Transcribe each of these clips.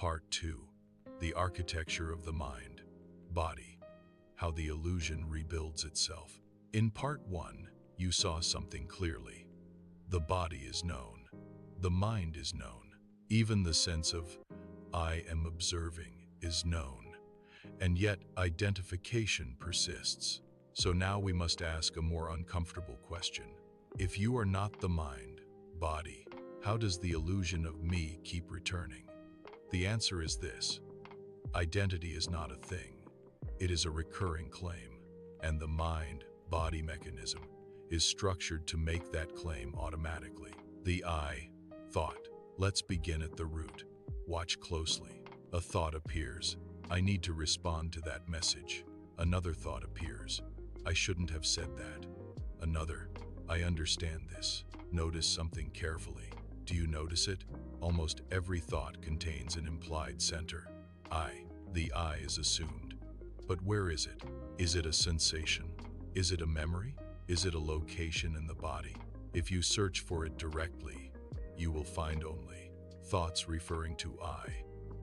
Part 2. The Architecture of the Mind, Body, How the Illusion Rebuilds Itself. In Part 1, you saw something clearly. The body is known. The mind is known. Even the sense of I am observing is known. And yet identification persists. So now we must ask a more uncomfortable question. If you are not the mind, body, how does the illusion of me keep returning? The answer is this. Identity is not a thing. It is a recurring claim. And the mind-body mechanism is structured to make that claim automatically. The I, thought. Let's begin at the root. Watch closely. A thought appears. I need to respond to that message. Another thought appears. I shouldn't have said that. Another. I understand this. Notice something carefully. Do you notice it? Almost every thought contains an implied center. I. The I is assumed. But where is it? Is it a sensation? Is it a memory? Is it a location in the body? If you search for it directly, you will find only thoughts referring to I,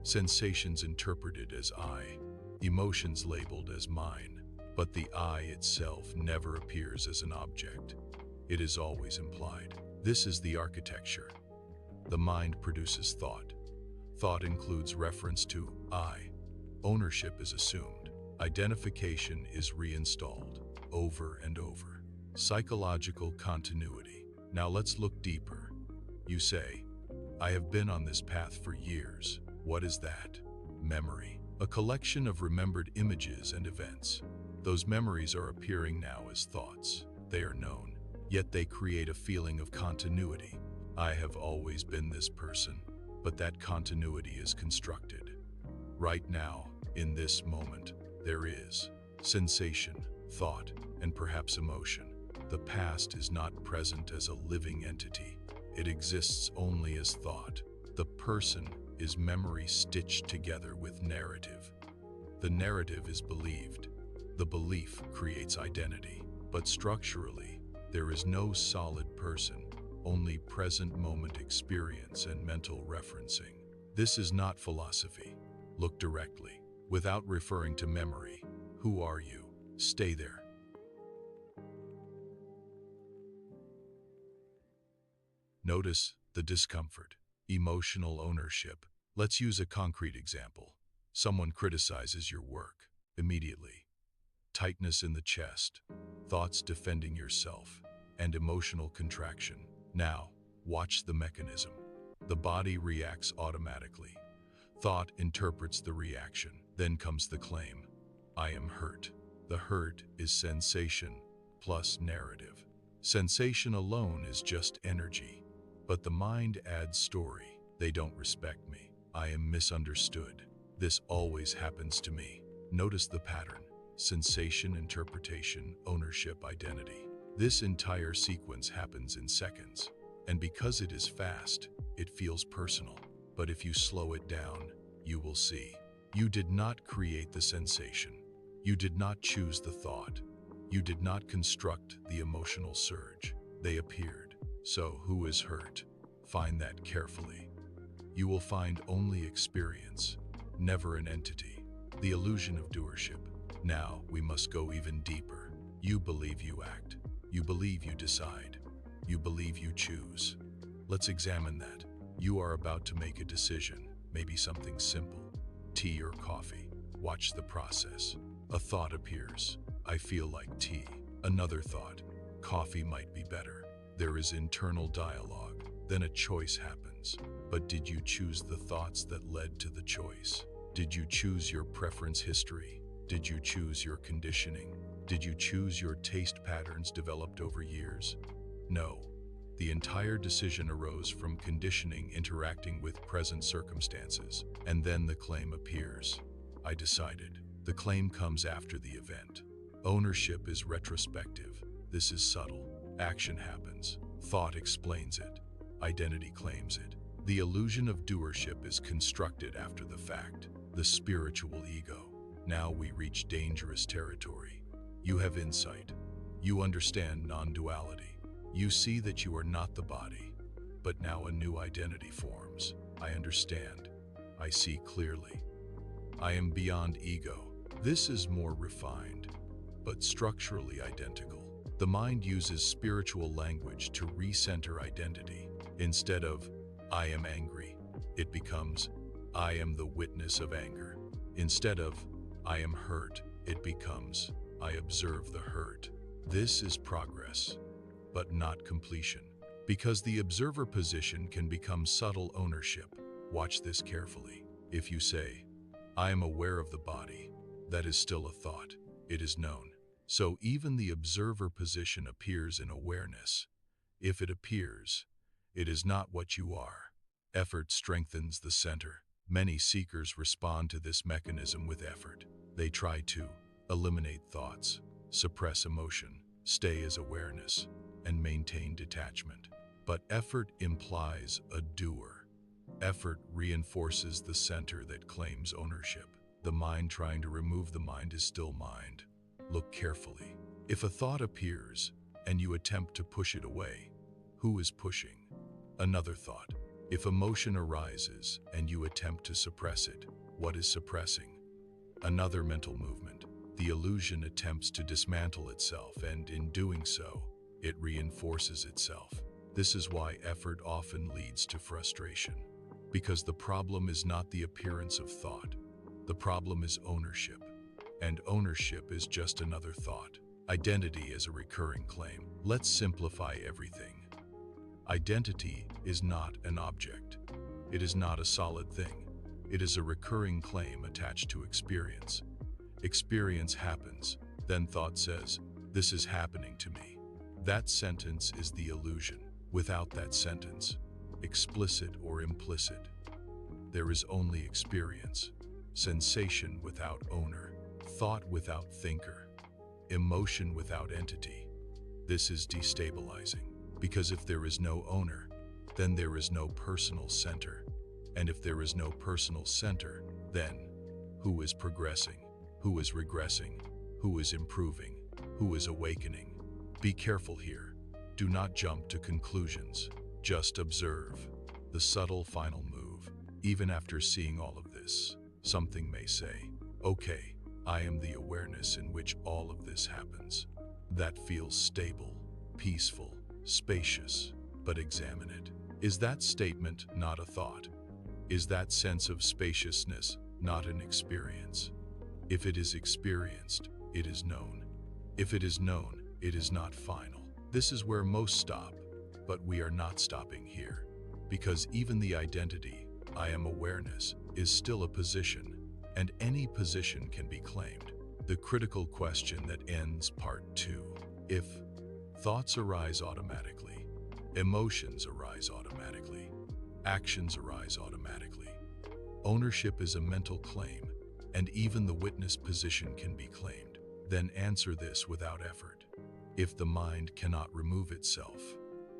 sensations interpreted as I, emotions labeled as mine. But the I itself never appears as an object. It is always implied. This is the architecture. The mind produces thought. Thought includes reference to I. Ownership is assumed. Identification is reinstalled over and over. Psychological continuity. Now let's look deeper. You say, I have been on this path for years. What is that? Memory. A collection of remembered images and events. Those memories are appearing now as thoughts. They are known, yet they create a feeling of continuity. I have always been this person, but that continuity is constructed. Right now, in this moment, there is sensation, thought, and perhaps emotion. The past is not present as a living entity. It exists only as thought. The person is memory stitched together with narrative. The narrative is believed. The belief creates identity. But structurally, there is no solid person, only present moment experience and mental referencing. This is not philosophy. Look directly. Without referring to memory, who are you? Stay there. Notice the discomfort, emotional ownership. Let's use a concrete example. Someone criticizes your work. Immediately, tightness in the chest, thoughts defending yourself, and emotional contraction. Now, watch the mechanism. The body reacts automatically. Thought interprets the reaction. Then comes the claim. I am hurt. The hurt is sensation plus narrative. Sensation alone is just energy. But the mind adds story. They don't respect me. I am misunderstood. This always happens to me. Notice the pattern. Sensation, interpretation, ownership, identity. This entire sequence happens in seconds. And because it is fast, it feels personal. But if you slow it down, you will see. You did not create the sensation. You did not choose the thought. You did not construct the emotional surge. They appeared. So who is hurt? Find that carefully. You will find only experience, never an entity. The illusion of doership. Now we must go even deeper. You believe you act. You believe you decide. You believe you choose. Let's examine that. You are about to make a decision, maybe something simple. Tea or coffee. Watch the process. A thought appears. I feel like tea. Another thought. Coffee might be better. There is internal dialogue. Then a choice happens. But did you choose the thoughts that led to the choice? Did you choose your preference history? Did you choose your conditioning? Did you choose your taste patterns developed over years? No. The entire decision arose from conditioning interacting with present circumstances. And then the claim appears. I decided. The claim comes after the event. Ownership is retrospective. This is subtle. Action happens. Thought explains it. Identity claims it. The illusion of doership is constructed after the fact. The spiritual ego. Now we reach dangerous territory. You have insight. You understand non-duality. You see that you are not the body. But now a new identity forms. I understand. I see clearly. I am beyond ego. This is more refined, but structurally identical. The mind uses spiritual language to recenter identity. Instead of, I am angry, it becomes, I am the witness of anger. Instead of, I am hurt, it becomes, I observe the hurt. This is progress, but not completion. Because the observer position can become subtle ownership. Watch this carefully. If you say, I am aware of the body, that is still a thought. It is known. So even the observer position appears in awareness. If it appears, it is not what you are. Effort strengthens the center. Many seekers respond to this mechanism with effort. They try to eliminate thoughts, suppress emotion, stay as awareness, and maintain detachment. But effort implies a doer. Effort reinforces the center that claims ownership. The mind trying to remove the mind is still mind. Look carefully. If a thought appears and you attempt to push it away, who is pushing? Another thought. If emotion arises and you attempt to suppress it, what is suppressing? Another mental movement. The illusion attempts to dismantle itself, and in doing so, it reinforces itself. This is why effort often leads to frustration. Because the problem is not the appearance of thought. The problem is ownership. And ownership is just another thought. Identity is a recurring claim. Let's simplify everything. Identity is not an object. It is not a solid thing. It is a recurring claim attached to experience. Experience happens, then thought says, this is happening to me. That sentence is the illusion. Without that sentence, explicit or implicit, there is only experience, sensation without owner, thought without thinker, emotion without entity. This is destabilizing, because if there is no owner, then there is no personal center. And if there is no personal center, then who is progressing? Who is regressing? Who is improving? Who is awakening? Be careful here. Do not jump to conclusions. Just observe the subtle final move. Even after seeing all of this, something may say, okay, I am the awareness in which all of this happens. That feels stable, peaceful, spacious, but examine it. Is that statement not a thought? Is that sense of spaciousness not an experience? If it is experienced, it is known. If it is known, it is not final. This is where most stop, but we are not stopping here. Because even the identity, I am awareness, is still a position, and any position can be claimed. The critical question that ends part 2. If thoughts arise automatically, emotions arise automatically, actions arise automatically, ownership is a mental claim, and even the witness position can be claimed, then answer this without effort. If the mind cannot remove itself,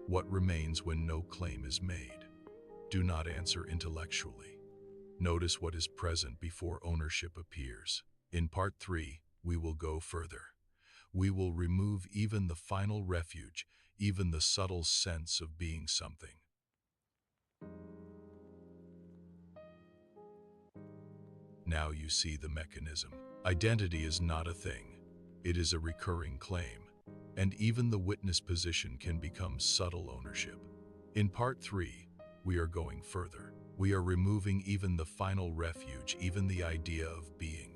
what remains when no claim is made? Do not answer intellectually. Notice what is present before ownership appears. In part 3, we will go further. We will remove even the final refuge, even the subtle sense of being something. Now you see the mechanism. Identity is not a thing. It is a recurring claim. And even the witness position can become subtle ownership. In part 3, we are going further. We are removing even the final refuge, even the idea of being.